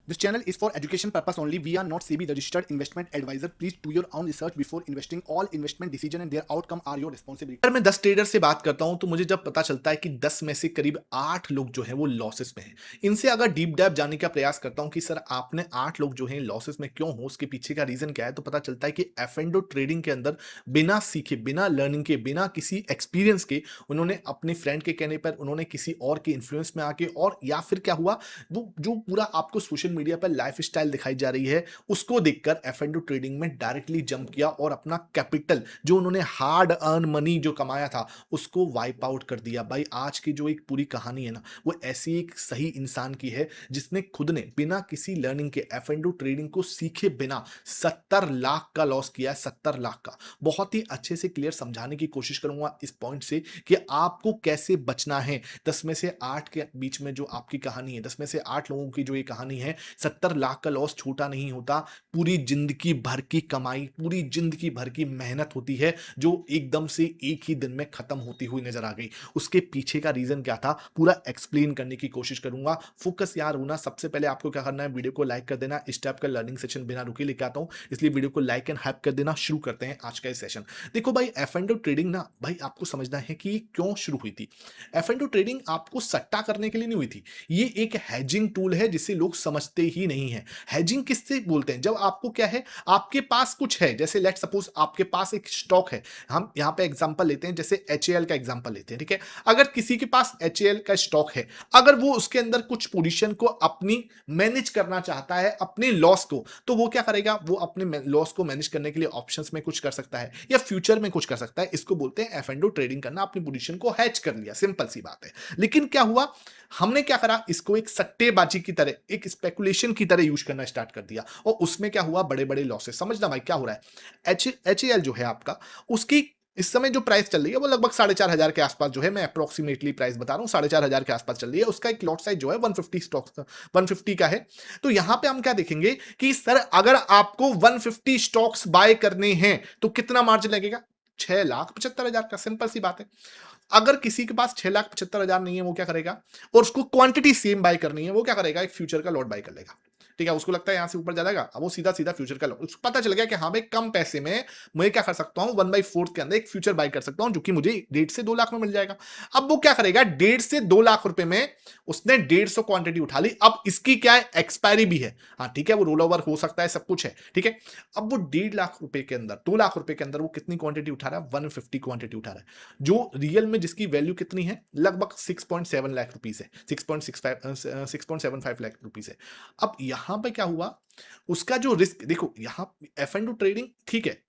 This channel is for education purpose only. We are not SEBI registered investment advisor. Please do your own research before investing. All investment decision and their outcome are your responsibility. अगर मैं 10 trader से बात करता हूं तो मुझे जब पता चलता है कि 10 में से करीब 8 लोग जो हैं वो लॉसेस में हैं। इनसे अगर डीप डाइव जानने का प्रयास करता हूं कि सर आपने 8 लोग जो हैं लॉसेस में क्यों हो, उसके पीछे का रीजन क्या है, तो पता चलता है कि एफ&ओ ट्रेडिंग के अंदर बिना सीखे, बिना लर्निंग के, बिना किसी एक्सपीरियंस के उन्होंने अपने फ्रेंड के कहने पर, उन्होंने किसी और के इन्फ्लुएंस में आके, और या फिर क्या हुआ, वो जो पूरा आपको सोशल मीडिया पर लाइफ स्टाइल दिखाई जा रही है उसको देखकर एफ&ओ ट्रेडिंग में डायरेक्टली जंप किया और अपना कैपिटल जो उन्होंने हार्ड अर्न मनी जो कमाया था उसको वाइप आउट कर दिया। भाई आज की जो एक पूरी कहानी है ना, वो ऐसी एक सही इंसान की है जिसने खुद ने बिना किसी लर्निंग के एफ&ओ ट्रेडिंग को सीखे बिना 70 लाख का लॉस किया है। 70 लाख का बहुत ही अच्छे से क्लियर समझाने की कोशिश करूंगा इस पॉइंट से कि आपको कैसे बचना है। 10 में से 8 के बीच में जो आपकी कहानी है, 10 में से 8 लोगों की जो ये कहानी है, 70 लाख का लॉस छोटा नहीं होता। पूरी जिंदगी भर की कमाई, पूरी जिंदगी भर की मेहनत होती है जो एकदम से एक ही दिन में खत्म होती हुई नजर आ गई। उसके पीछे का रीजन क्या था पूरा एक्सप्लेन करने की कोशिश करूंगा। फोकस यार होना, सबसे पहले आपको क्या करना है, वीडियो को लाइक कर देना। इस टाइप का लर्निंग सेशन बिना रुके लेके आता हूं, इसलिए वीडियो को लाइक एंड हाइप कर देना। शुरू करते हैं आज का ये सेशन। देखो भाई, एफ&ओ ट्रेडिंग ना, भाई आपको समझना है कि ये क्यों शुरू हुई थी। एफ&ओ ट्रेडिंग आपको सट्टा करने के लिए नहीं हुई थी, ये एक हेजिंग टूल है जिसे लोग समझते ही नहीं है। हेजिंग किससे बोलते हैं, जब आपको क्या है, आपके पास कुछ है, जैसे लेट सपोज आपके पास एक स्टॉक है। हम यहां पे एग्जांपल लेते हैं, जैसे एचएएल का एग्जांपल लेते हैं, ठीक है। अगर किसी के पास एचएएल का स्टॉक है, अगर वो उसके अंदर कुछ पोजीशन को अपनी मैनेज करना चाहता है, अपने लॉस को, तो वो क्या करेगा, वो अपने लॉस को मैनेज करने के लिए ऑप्शंस में कुछ कर सकता है या फ्यूचर में कुछ कर सकता है। इसको बोलते हैं एफ&ओ ट्रेडिंग करना, अपनी पोजीशन को हैच कर लिया, सिंपल सी बात है। लेकिन क्या हुआ, हमने क्या करा, इसको एक सट्टेबाजी की तरह, एक स्पेकुलेशन की तरह यूज करना स्टार्ट कर दिया, और उसमें क्या हुआ, बड़े बड़े लॉसेस। समझना भाई क्या हो रहा है। एचएएल जो है आपका, उसकी इस समय जो प्राइस चल रही है वो लगभग 4,500 के आसपास जो है, मैं अप्रोक्सीमेटली प्राइस बता रहा हूं, 4,500 के आसपास चल रही है। उसका एक लॉट साइज जो है 150 स्टॉक्स, 150 का है। तो यहां पे हम क्या देखेंगे कि सर अगर आपको 150 स्टॉक्स बाय करने हैं तो कितना मार्जिन लगेगा, 6,75,000 का। सिंपल सी बात है। अगर किसी के पास 6,75,000 नहीं है, वो क्या करेगा, और उसको क्वांटिटी सेम बाय करनी है, वो क्या करेगा, एक फ्यूचर का लॉट बाय कर लेगा। ठीक है, उसको लगता है यहां से ऊपर जाएगा, अब वो सीधा सीधा फ्यूचर का लॉट, उसको पता चल गया कि हाँ भाई कम पैसे में मैं क्या कर सकता हूं, 1/4 के अंदर एक फ्यूचर बाय कर सकता हूं जो कि मुझे 1.5 से 2 लाख में मिल जाएगा। अब वो क्या करेगा, 1.5 से 2 लाख रुपए में उसने 150 क्वांटिटी उठा ली। अब इसकी क्या है, एक्सपायरी भी है, हाँ ठीक है, वो रोल ओवर हो सकता है, सब कुछ है, ठीक है। अब वो 1.5 लाख रुपए के अंदर, 2 लाख रुपए के अंदर वो कितनी क्वांटिटी उठा रहा है, 150 क्वांटिटी उठा रहा है, जो रियल में जिसकी वैल्यू कितनी है, लगभग 6.7 लाख रुपीस है, 6.75 लाख रुपीस है। अब यहां पे क्या हुआ, उसका जो रिस्क देखो, यहां एफ&ओ ट्रेडिंग ठीक है,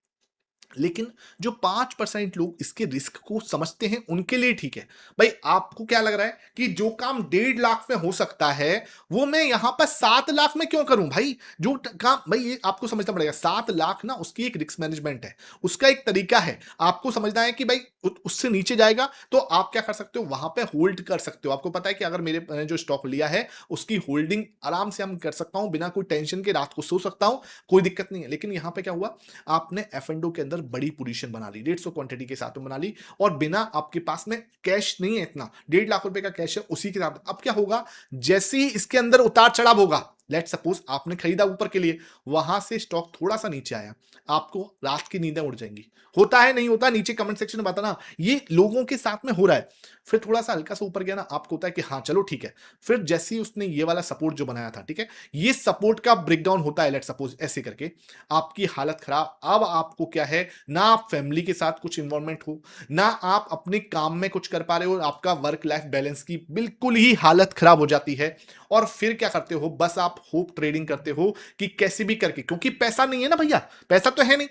लेकिन जो 5% लोग इसके रिस्क को समझते हैं उनके लिए ठीक है। भाई आपको क्या लग रहा है कि जो काम 1.5 लाख में हो सकता है वो मैं यहां पर 7 लाख में क्यों करूं। भाई जो काम, भाई ये आपको समझना पड़ेगा, 7 लाख ना उसकी एक रिस्क मैनेजमेंट है, उसका एक तरीका है। आपको समझना है कि भाई उससे नीचे जाएगा तो आप क्या कर सकते हो, वहां पे होल्ड कर सकते हो। आपको पता है कि अगर मैंने जो स्टॉक लिया है उसकी होल्डिंग आराम से हम कर सकता हूं, बिना कोई टेंशन के, रात को सो सकता हूं, कोई दिक्कत नहीं है। लेकिन यहां पे क्या हुआ, आपने एफ&ओ के अंदर बड़ी पोजीशन बना ली, 150 क्वांटिटी के साथ में बना ली, और बिना आपके पास में कैश नहीं है, इतना 1.5 लाख रुपए का कैश है उसी के साथ। अब क्या होगा, जैसे ही इसके अंदर उतार चढ़ाव होगा, लेट सपोज आपने खरीदा ऊपर के लिए, वहां से स्टॉक थोड़ा सा नीचे आया, आपको रात की नींदें उड़ जाएंगी। होता है नहीं होता, नीचे कमेंट सेक्शन में बताना, ये लोगों के साथ में हो रहा है। फिर थोड़ा सा हल्का सा ऊपर गया ना, आपको होता है कि हाँ चलो ठीक है। फिर जैसे ही उसने ये वाला सपोर्ट जो बनाया था, ठीक है, ये सपोर्ट का ब्रेकडाउन होता है, लेट सपोज ऐसे करके, आपकी हालत खराब। अब आपको क्या है, ना आप फैमिली के साथ कुछ इन्वॉल्वमेंट हो, ना आप अपने काम में कुछ कर पा रहे हो, आपका वर्क लाइफ बैलेंस की बिल्कुल ही हालत खराब हो जाती है। और फिर क्या करते हो, बस आप होप ट्रेडिंग करते हो कि कैसे भी करके, क्योंकि पैसा नहीं है ना भैया, पैसा तो है नहीं,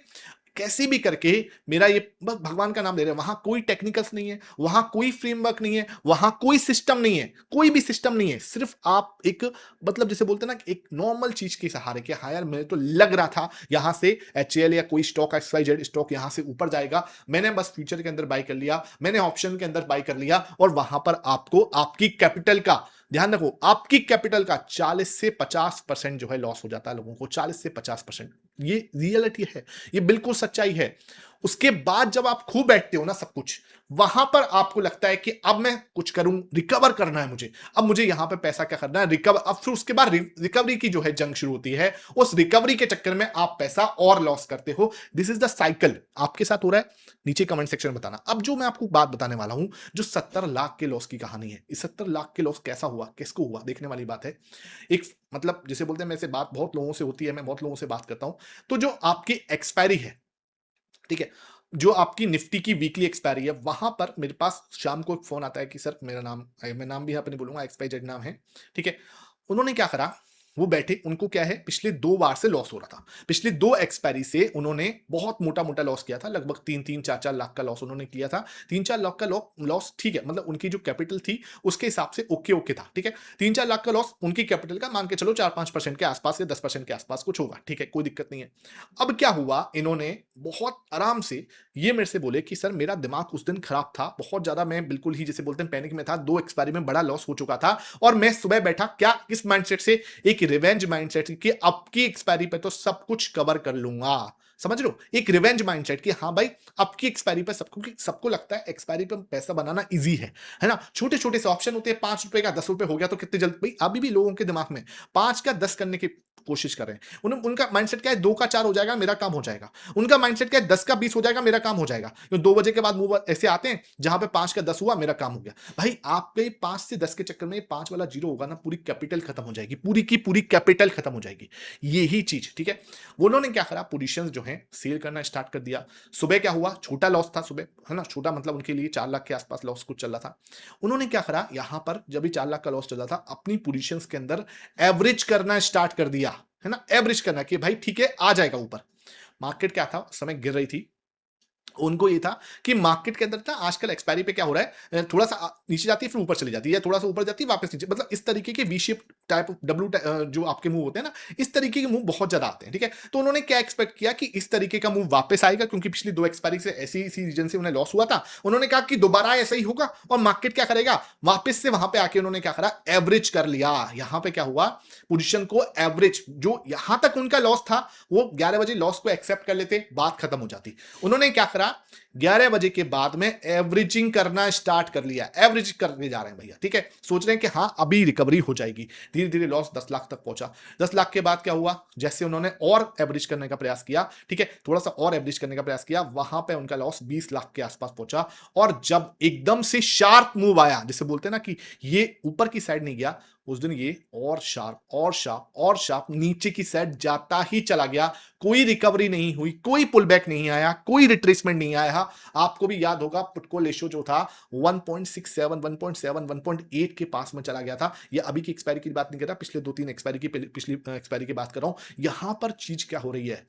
कैसे भी करके मेरा ये, बस भगवान का नाम ले रहे हैं, वहां कोई टेक्निकल्स नहीं है, वहां कोई फ्रेमवर्क नहीं है, वहां कोई सिस्टम नहीं है, कोई भी सिस्टम नहीं है। सिर्फ आप एक, मतलब जैसे बोलते हैं ना, एक नॉर्मल चीज के सहारे कि हाँ यार मेरे तो लग रहा था यहां से एचएएल या कोई स्टॉक XYZ स्टॉक यहां से ऊपर जाएगा, मैंने बस फ्यूचर के अंदर बाय कर लिया, मैंने ऑप्शन के अंदर बाय कर लिया, और वहां पर आपको आपकी कैपिटल का, ध्यान रखो, आपकी कैपिटल का 40 से 50% जो है लॉस हो जाता है लोगों को, 40 से 50%। ये रियलिटी है, ये बिल्कुल सच्चाई है। उसके बाद जब आप खो बैठते हो ना सब कुछ, वहां पर आपको लगता है कि अब मैं कुछ करूं, रिकवर करना है मुझे, अब मुझे यहां पे पैसा क्या करना है, रिकवर। अब फिर उसके बाद रिकवरी की जो है जंग शुरू होती है, उस रिकवरी के चक्कर में आप पैसा और लॉस करते हो। दिस इज द साइकिल आपके साथ हो रहा है। नीचे कमेंट सेक्शन में बताना। अब जो मैं आपको बात बताने वाला हूं, जो 70 लाख के लॉस की कहानी है, इस 70 लाख के लॉस कैसा हुआ, किसको हुआ, देखने वाली बात है। एक मतलब जिसे बोलते हैं, मेरे से बात बहुत लोगों से होती है, मैं बहुत लोगों से बात करता हूं। तो जो आपकी एक्सपायरी है, ठीक है, जो आपकी निफ्टी की वीकली एक्सपायरी है, वहां पर मेरे पास शाम को एक फोन आता है कि सर मेरा नाम, मैं नाम भी यहाँ पे नहीं बोलूंगा, XYZ नाम है, ठीक है। उन्होंने क्या करा, वो बैठे, उनको क्या है, पिछले 2 बार से लॉस हो रहा था। पिछले 2 एक्सपायरी से उन्होंने बहुत मोटा मोटा लॉस किया था, लगभग 3-4 लाख का लॉस उन्होंने किया था। 3-4 लाख का लॉस, ठीक है, मतलब उनकी जो कैपिटल थी उसके हिसाब से ओके ओके था, ठीक है। 3-4 लाख का लॉस उनकी कैपिटल का मान के चलो 4-5% के आसपास या 10% के आसपास कुछ होगा, ठीक है, कोई दिक्कत नहीं है। अब क्या हुआ, इन्होंने बहुत आराम से ये मेरे से बोले कि सर मेरा दिमाग उस दिन खराब था, बहुत ज्यादा, मैं बिल्कुल ही जैसे बोलते हैं पैनिक में था, 2 एक्सपायरी में बड़ा लॉस हो चुका था, और मैं सुबह बैठा क्या, किस माइंडसेट से, एक रिवेंज माइंडसेट कि अब की एक्सपायरी पे तो सब कुछ कवर कर लूंगा। समझ लो, एक रिवेंज माइंडसेट कि हाँ भाई, अब की एक्सपायरी पे सबको लगता है एक्सपायरी पे पैसा बनाना इजी है ना। छोटे छोटे से ऑप्शन होते हैं, 5 रुपए का 10 रुपए हो गया तो कितने जल्द, भाई अभी भी लोगों के दिमाग में 5 का 10 करने की कोशिश कर रहे हैं। उनका माइंडसेट क्या है, 2 का 4 हो जाएगा मेरा काम हो जाएगा। उनका माइंडसेट क्या है, 10 का 20 हो जाएगा मेरा काम हो जाएगा। तो 2 बजे के बाद मूव ऐसे आते हैं जहां पे 5 का 10 हुआ मेरा काम हो गया। भाई आपके 5 से 10 के चक्कर में 5 वाला जीरो होगा ना, पूरी कैपिटल खत्म हो जाएगी, पूरी की पूरी कैपिटल खत्म हो जाएगी। यही चीज, ठीक है। उन्होंने क्या करा, पोजीशंस जो है सेल करना स्टार्ट कर दिया। सुबह क्या हुआ, छोटा लॉस था सुबह, है ना, छोटा मतलब उनके लिए 4 लाख के आसपास लॉस कुछ चल रहा था। उन्होंने क्या करा, यहां पर जब भी 4 लाख का लॉस चल रहा था, अपनी पोजीशंस के अंदर एवरेज करना स्टार्ट कर दिया, है ना, एवरेज करना कि भाई ठीक है आ जाएगा ऊपर। मार्केट क्या था, उस समय गिर रही थी। उनको ये था कि मार्केट के अंदर था, आजकल एक्सपायरी पे क्या हो रहा है, थोड़ा सा नीचे जाती है फिर ऊपर चली जाती है, या थोड़ा सा ऊपर जाती है वापस नीचे, मतलब इस तरीके के वी शेप टाइप जो आपके मूव होते हैं ना, इस तरीके के मूव बहुत ज्यादा आते हैं, ठीक है। तो उन्होंने क्या एक्सपेक्ट किया कि इस तरीके का मूव वापस आएगा, क्योंकि पिछली 2 एक्सपायरी से ऐसी इसी रीजन से उन्हें लॉस हुआ था। उन्होंने कहा कि दोबारा ऐसा ही होगा, और मार्केट क्या करेगा, वापस से वहां पे आके उन्होंने क्या करा, एवरेज कर लिया। यहां पे क्या हुआ, पोजीशन को एवरेज, जो यहां तक उनका लॉस था, वो 11 बजे लॉस को एक्सेप्ट कर लेते, बात खत्म हो जाती। उन्होंने क्या करा, 11 बजे के बाद में एवरेजिंग करना स्टार्ट कर लिया, एवरेज करने जा रहे हैं भैया, ठीक है। सोच रहे हैं कि हाँ अभी रिकवरी हो जाएगी। धीरे धीरे लॉस 10 लाख तक पहुंचा। 10 लाख के बाद क्या हुआ, जैसे उन्होंने और एवरेज करने का प्रयास किया, ठीक है, थोड़ा सा और एवरेज करने का प्रयास किया, वहां पे उनका लॉस 20 लाख के आसपास पहुंचा। और जब एकदम से शार्प मूव आया, जिसे बोलते हैं ना कि ये ऊपर की साइड नहीं गया, उस दिन ये और शार्प और शार्प और शार्प नीचे की साइड जाता ही चला गया। कोई रिकवरी नहीं हुई, कोई पुल बैक नहीं आया, कोई रिट्रेसमेंट नहीं आया। आपको भी याद होगा पुटको रेशियो जो था 1.67, 1.7, 1.8 के पास में चला गया था। ये अभी की एक्सपायरी की बात नहीं कर रहा, पिछले 2-3 एक्सपायरी की, पिछली एक्सपायरी की बात कर रहा हूं। यहां पर चीज क्या हो रही है,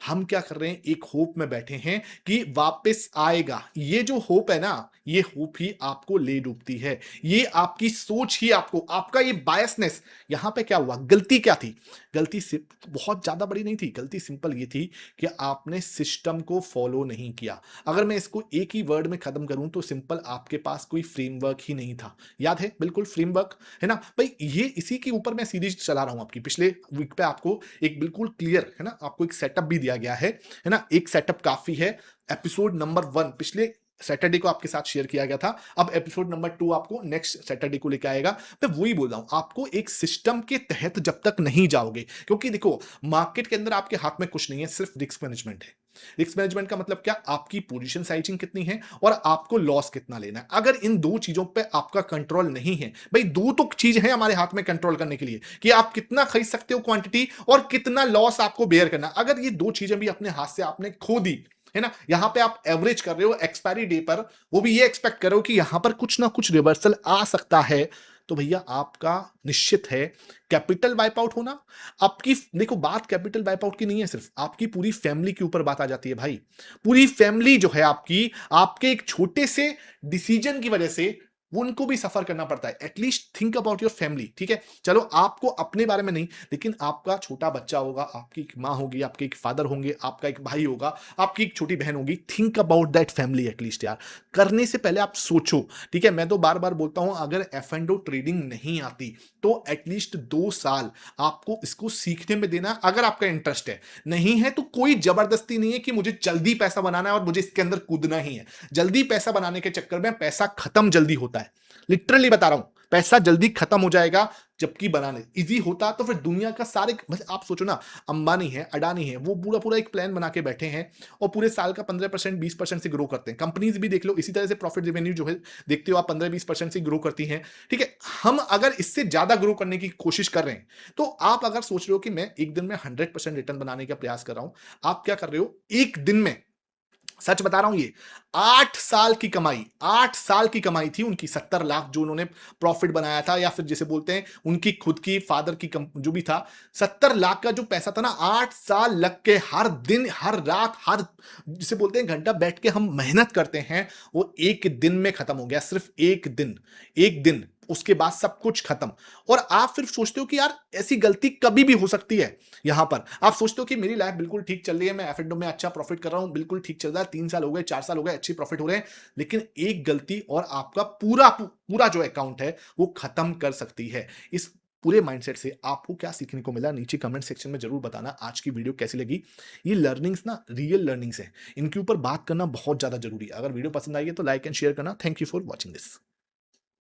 हम क्या कर रहे हैं, एक होप में बैठे हैं कि वापस आएगा। ये जो होप है ना, ये होप ही आपको ले डूबती है। ये आपकी सोच ही आपको, आपका ये बायसनेस। यहां पे क्या हुआ, गलती क्या थी, गलती बहुत ज्यादा बड़ी नहीं थी, गलती सिंपल ये थी कि आपने सिस्टम को फॉलो नहीं किया। अगर मैं इसको एक ही वर्ड में खत्म करूं तो सिंपल, आपके पास कोई फ्रेमवर्क ही नहीं था। याद है, बिल्कुल फ्रेमवर्क, है ना भाई। ये इसी के ऊपर मैं सीरीज चला रहा हूं आपकी, पिछले वीक पे आपको एक बिल्कुल क्लियर, है ना, आपको एक सेटअप भी दिया गया है ना। एक सेटअप काफी है। एपिसोड नंबर 1 पिछले सैटरडे को आपके साथ शेयर किया गया था। अब एपिसोड नंबर 2 आपको नेक्स्ट सैटरडे को लेकर आएगा। मैं वही बोल रहा हूं, आपको एक सिस्टम के तहत जब तक नहीं जाओगे, क्योंकि देखो मार्केट के अंदर आपके हाथ में कुछ नहीं है, सिर्फ रिस्क मैनेजमेंट है। रिस्क मैनेजमेंट का मतलब क्या, आपकी पोजीशन साइजिंग कितनी है और आपको लॉस कितना लेना है। अगर इन 2 चीजों पे आपका कंट्रोल नहीं है, भाई 2 तो चीज है हमारे हाथ में कंट्रोल करने के लिए, कि आप कितना खरीद सकते हो क्वांटिटी, और कितना लॉस आपको बेयर करना। अगर ये 2 चीजें भी अपने हाथ से आपने खो दी, है ना, यहां पे आप एवरेज कर रहे हो एक्सपायरी डे पर, वो भी ये एक्सपेक्ट कर रहे हो कि यहां पर कुछ ना कुछ रिवर्सल आ सकता है, तो भैया आपका निश्चित है कैपिटल वाइप आउट होना। आपकी देखो बात कैपिटल वाइप आउट की नहीं है, सिर्फ आपकी पूरी फैमिली के ऊपर बात आ जाती है भाई। पूरी फैमिली जो है आपकी, आपके एक छोटे से डिसीजन की वजह से वो उनको भी सफर करना पड़ता है। At least think about your family, ठीक है? चलो आपको अपने बारे में नहीं, लेकिन आपका छोटा बच्चा होगा, आपकी एक माँ होगी, आपके एक फादर होंगे, आपका एक भाई होगा, आपकी एक छोटी बहन होगी। Think about that family at least यार। करने से पहले आप सोचो, ठीक है? मैं तो बार-बार बोलता हूँ, अगर एफ एंड ओ ट्रेडिंग नहीं आती, तो एटलीस्ट 2 साल आपको इसको सीखने में देना, अगर आपका इंटरेस्ट है। नहीं है तो कोई जबरदस्ती नहीं है कि मुझे जल्दी पैसा बनाना है और मुझे इसके अंदर कूदना ही है। जल्दी पैसा बनाने के चक्कर में पैसा खत्म जल्दी होता है। लिटरली बता रहा हूं, पैसा जल्दी खत्म हो जाएगा। जबकि बनाने इजी होता तो फिर दुनिया का सारे, मतलब आप सोचो ना, अंबानी है, अडानी है, वो पूरा पूरा एक प्लान बना के बैठे हैं और पूरे साल का 15% 20% से ग्रो करते हैं। कंपनीज भी देख लो इसी तरह से, प्रॉफिट रेवेन्यू जो है देखते हो आप, 15-20% से ग्रो करती हैं। ठीक है, हम अगर इससे ज्यादा ग्रो करने की कोशिश कर रहे हैं, तो आप अगर सोच रहे हो कि मैं एक दिन में 100% रिटर्न बनाने का प्रयास कर रहा हूं, आप क्या कर रहे हो, एक दिन में, सच बता रहा हूं, ये 8 साल की कमाई, 8 साल की कमाई थी उनकी, 70 लाख जो उन्होंने प्रॉफिट बनाया था, या फिर जिसे बोलते हैं उनकी खुद की फादर की जो भी था, 70 लाख का जो पैसा था ना, 8 साल लग के हर दिन, हर रात, हर जिसे बोलते हैं घंटा बैठ के हम मेहनत करते हैं, वो एक दिन में खत्म हो गया। सिर्फ एक दिन, एक दिन, उसके बाद सब कुछ खत्म। और आप फिर सोचते हो कि यार ऐसी गलती कभी भी हो सकती है। यहां पर आप सोचते हो कि मेरी लाइफ बिल्कुल ठीक चल रही है, मैं एफ में अच्छा प्रॉफिट कर रहा हूं, बिल्कुल ठीक चल रहा है, 3 साल हो गए, 4 साल हो गए, अच्छी प्रॉफिट हो रहे हैं, लेकिन एक गलती और आपका पूरा पूरा जो अकाउंट है वो खत्म कर सकती है। इस पूरे माइंडसेट से आपको क्या सीखने को मिला, नीचे कमेंट सेक्शन में जरूर बताना। आज की वीडियो कैसी लगी? ये लर्निंग्स ना रियल लर्निंग्स है, इनके ऊपर बात करना बहुत ज्यादा जरूरी है। अगर वीडियो पसंद आई है तो लाइक एंड शेयर करना। Thank you for watching this.